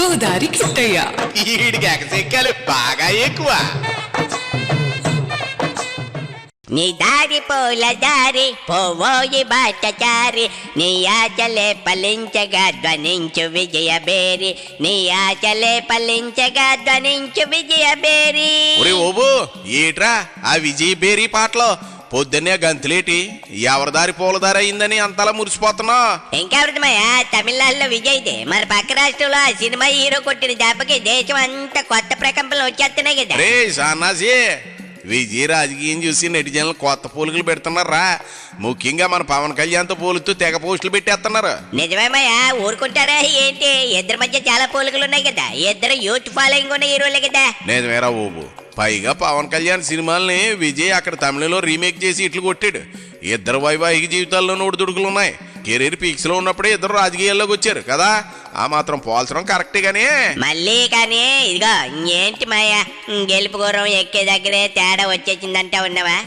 గోదారి కిట్టయ్య ఈడికి ఎగసెక్కాలి బాగా ఎక్కువ. నీ దారి పూల దారి పోవోయి బాటచారి, నీ ఆచలే పలించగా ధ్వనించు విజయ బేరి, నీ ఆచలే పలించగా ధ్వనించు విజయ బేరి. ఒరే ఓబు ఏట్రా ఆ విజయ్ బేరీ పాటలో పొద్దున్నే గంతులేటి ఎవరిదారి పూలదారి అయిందని అంతలా మురిసిపోతున్నావు? ఇంకెవరిదమయ్యా, తమిళనాడులో విజయ్దే. మన పక్క రాష్ట్రంలో ఆ సినిమా హీరో కొట్టిన దెబ్బకి దేశం అంతా కొత్త ప్రకంపనలు వచ్చేస్తున్నాయి కదా. రే సన్నాసి, విజయ్ రాజకీయం చూసి నెటిజన్లు కొత్త పోలికలు పెడుతున్నారా. ముఖ్యంగా మన పవన్ కళ్యాణ్తో పోలుతూ తెగ పోస్టులు పెట్టేస్తున్నారు. నిజమేమయ్యా, ఊరుకుంటారా ఏంటి? ఇద్దరి మధ్య చాలా పోలికలు ఉన్నాయి కదా, ఇద్దరు యూత్ ఫాలోయింగ్ ఉన్న హీరోలే కదా. నిజమేరా ఓబు, పైగా పవన్ కళ్యాణ్ సినిమాల్ని విజయ్ అక్కడ తమిళలో రీమేక్ చేసి ఇట్లు కొట్టాడు. ఇద్దరు వైవాహిక జీవితాల్లో నోడుదుడుకులు ఉన్నాయి. కెరీర్ పీక్స్ లో ఉన్నప్పుడే ఇద్దరు రాజకీయాల్లోకి వచ్చారు కదా, ఆ మాత్రం పోల్చడం కరెక్టే గానీ. మళ్ళీ కానీ ఇదిగో ఏంటి మాయా, గెలుపు గుర్రం ఎక్కే దగ్గరే తేడా వచ్చేసిందంటా ఉన్నావా?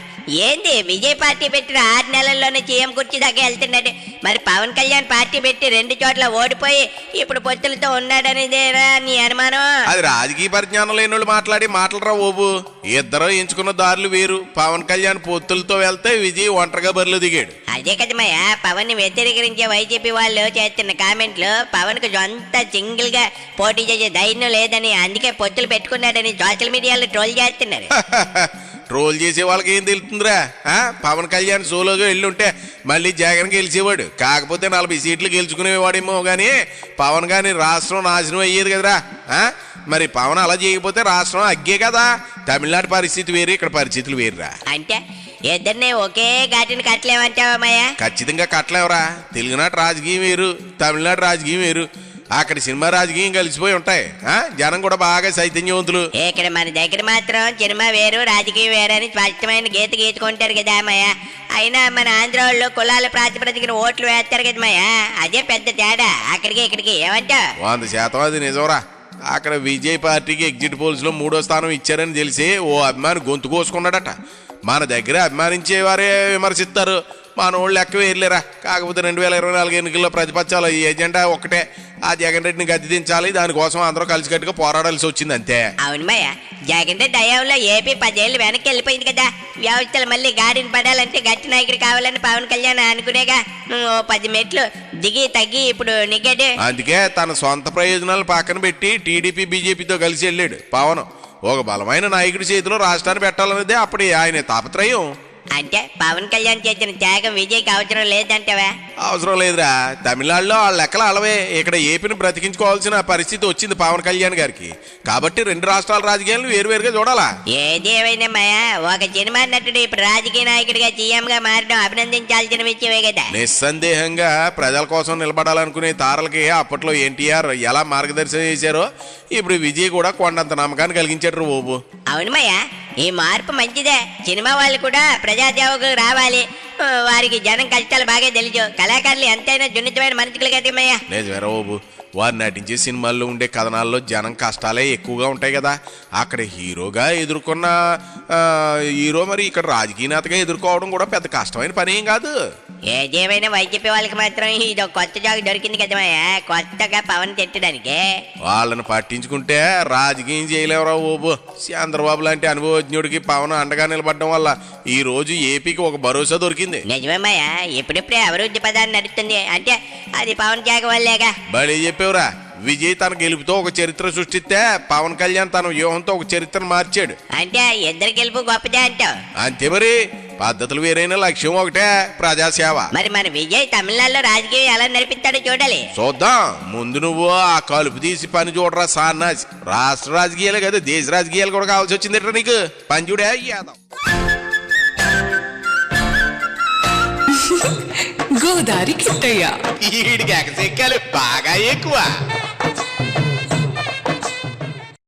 ఏంది విజయ్ పార్టీ పెట్టిన 6 నెలల్లోనే సీఎం కుర్చీ దాకా వెళ్తున్నాడు. మరి పవన్ కళ్యాణ్ పార్టీ పెట్టి 2 చోట్ల ఓడిపోయి ఇప్పుడు పొత్తులతో ఉన్నాడనేదేనా నీ అనుమానం? అది రాజకీయ పరిజ్ఞానం లేని వాళ్ళు మాట్లాడి మాటలరా ఓబు. ఇద్దరు ఎంచుకున్న దారులు వేరు. పవన్ కళ్యాణ్ పొత్తులతో వెళ్తే విజయ్ ఒంటరిగా బరిలో దిగాడు. అదే కదమయ్యా, పవన్ ని వ్యతిరేకరించే వైసీపీ వాళ్ళు చేస్తున్న కామెంట్లు పవన్ కు సొంత సింగిల్ గా పోటీ చేసే ధైర్యం లేదని, అందుకే పొత్తులు పెట్టుకున్నాడని సోషల్ మీడియాలో ట్రోల్ చేస్తున్నారు. ట్రోల్ చేసే వాళ్ళకి ఏం తెలుస్తుందిరా? పవన్ కళ్యాణ్ సోలోగా వెళ్ళుంటే మళ్ళీ జగన్ గెలిచేవాడు. కాకపోతే 40 సీట్లు గెలుచుకునేవాడేమో గానీ పవన్ గాని రాష్ట్రం నాశనం అయ్యేది కదరా. మరి పవన్ అలా చేయకపోతే రాష్ట్రం అగ్గే కదా. తమిళనాడు పరిస్థితి వేరు, ఇక్కడ పరిస్థితులు వేరురా. అంటే ఇద్దరిని ఒకే ఘాటిని కట్టలేమంటావా మాయా? ఖచ్చితంగా కట్టలేవరా. తెలుగునాడు రాజకీయం వేరు, తమిళనాడు రాజకీయం వేరు. అక్కడ సినిమా రాజకీయం కలిసిపోయి ఉంటాయి. జనం కూడా బాగా చైతన్యవంతులు. ఇక్కడ మన దగ్గర మాత్రం సినిమా వేరు రాజకీయం వేరు అని స్పష్టమైన గీత గీతుకుంటారు కదా మాయా. అయినా మన ఆంధ్ర వాళ్ళు కులాల ప్రాతిపదికన ఓట్లు వేస్తారు కదా మాయా, అదే పెద్ద తేడా అక్కడికి ఇక్కడికి. ఏమంటావు? 100% అది నిజంరా. అక్కడ విజయ్ పార్టీకి ఎగ్జిట్ పోల్స్ లో 3వ స్థానం ఇచ్చారని తెలిసి ఓ అభిమాని గొంతు కోసుకున్నాడట. మన దగ్గర అభిమానించేవారే విమర్శిస్తారు, మన వాళ్ళు లెక్క వేయలేరా. కాకపోతే 2024 ఎన్నికల్లో ప్రతిపక్షాలు ఈ ఎజెండా ఒక్కటే, ఆ జగన్ రెడ్డిని గద్దె దించాలి. దానికోసం అందరూ కలిసికట్టుగా పోరాడాల్సి వచ్చింది అంతే. అవును మాయా, జగన్ రెడ్డి హయాంలో ఏపీ 10 ఏళ్ళు వెనక్కి వెళ్ళిపోయింది కదా. వ్యవస్థలు మళ్ళీ గాడిని పడాలంటే గట్టి నాయకుడు కావాలని పవన్ కళ్యాణ్ అనుకునేగా 10 మెట్లు దిగి తగ్గి ఇప్పుడు నిగ్గాడు. అందుకే తన సొంత ప్రయోజనాలు పక్కన పెట్టి టీడీపీ బీజేపీతో కలిసి వెళ్ళాడు పవన్. ఒక బలమైన నాయకుడి చేతిలో రాష్ట్రాన్ని పెట్టాలన్నదే అప్పటి ఆయన తాపత్రయం. అంటే పవన్ కళ్యాణ్ చేసిన త్యాగం విజయ్కి అవసరం లేదంటావా? అవసరం లేదురా. తమిళనాడులో వాళ్ళ లెక్కలు అలవే. ఇక్కడ ఏపీని బ్రతికించుకోవాల్సిన పరిస్థితి వచ్చింది పవన్ కళ్యాణ్ గారికి. కాబట్టి 2 రాష్ట్రాల రాజకీయాలను వేరువేరుగా చూడాలా. ఏది ఏమైనా మాయా, ఒక సినిమా నటుడు ఇప్పుడు రాజకీయ నాయకుడిగా సీఎం గా మారడం అభినందించాల్సిన విషయమే కదా. నిస్సందేహంగా ప్రజల కోసం నిలబడాలనుకునే తారలకి అప్పట్లో ఎన్టీఆర్ ఎలా మార్గదర్శనం చేశారో ఇప్పుడు విజయ్ కూడా కొండంత నమ్మకాన్ని కలిగించాడు ఓబు. అవును మాయా, ఈ మార్పు మంచిదే. సినిమా వాళ్ళు కూడా ప్రజాసేవకులు రావాలి. వారికి జనం కష్టాలు బాగా తెలుసు. కళాకారులు ఎంతైనా సున్నితమైన మనుషులు కదమ్మయ్యా. నిజమేరా బాబు, వారు నటించే సినిమాల్లో ఉండే కథనాల్లో జనం కష్టాలే ఎక్కువగా ఉంటాయి కదా. అక్కడ హీరోగా ఎదుర్కొన్న హీరో మరి ఇక్కడ రాజకీయ నేతగా ఎదుర్కోవడం కూడా పెద్ద కష్టమైన పని ఏం కాదు. ఏదేమైనా వైసీపీ వాళ్ళకి మాత్రం ఇది ఒక కొత్త జాగు దొరికింది కదమ్మయ్యా, కొత్తగా పవన్ తిట్టడానికి. వాళ్ళని పట్టించుకుంటే రాజకీయం చేయలేవరా బాబు. చంద్రబాబు లాంటి అనుభవజ్ఞుడికి పవన్ అండగా నిలబడడం వల్ల ఈ రోజు ఏపీకి ఒక భరోసా దొరికింది. నిజమేమయ్యా, ఇప్పుడిప్పుడే అభివృద్ధి పదాన్ని నడుస్తుంది అంటే అది పవన్ త్యాగం వల్లేగా. బలి చెప్పేవరా. విజయ్ తన గెలుపుతో ఒక చరిత్ర సృష్టిస్తే పవన్ కళ్యాణ్ తన వ్యూహంతో ఒక చరిత్రను మార్చాడు. అంటే ఇద్దరు గెలుపు గొప్పదే అంటావు? అంతే మరి. పద్ధతులు వేరైన లక్ష్యం ఒకటే, ప్రజాసేవ. మరి మన విజయ్ తమిళనాడులో రాజకీయం ఎలా నడిపిస్తాడో చూడాలి. చూద్దాం. ముందు నువ్వు ఆ కలుపు తీసి పని చూడరా సాన్నాసి. రాష్ట్ర రాజకీయాలే కదా, దేశ రాజకీయాలు కూడా కావాల్సి వచ్చిందిట్రా నీకు. పని చూడే యాదవ్. గోదారి కిట్టయ్య ఈడికి ఎగసెక్కాలి బాగా ఎక్కువ.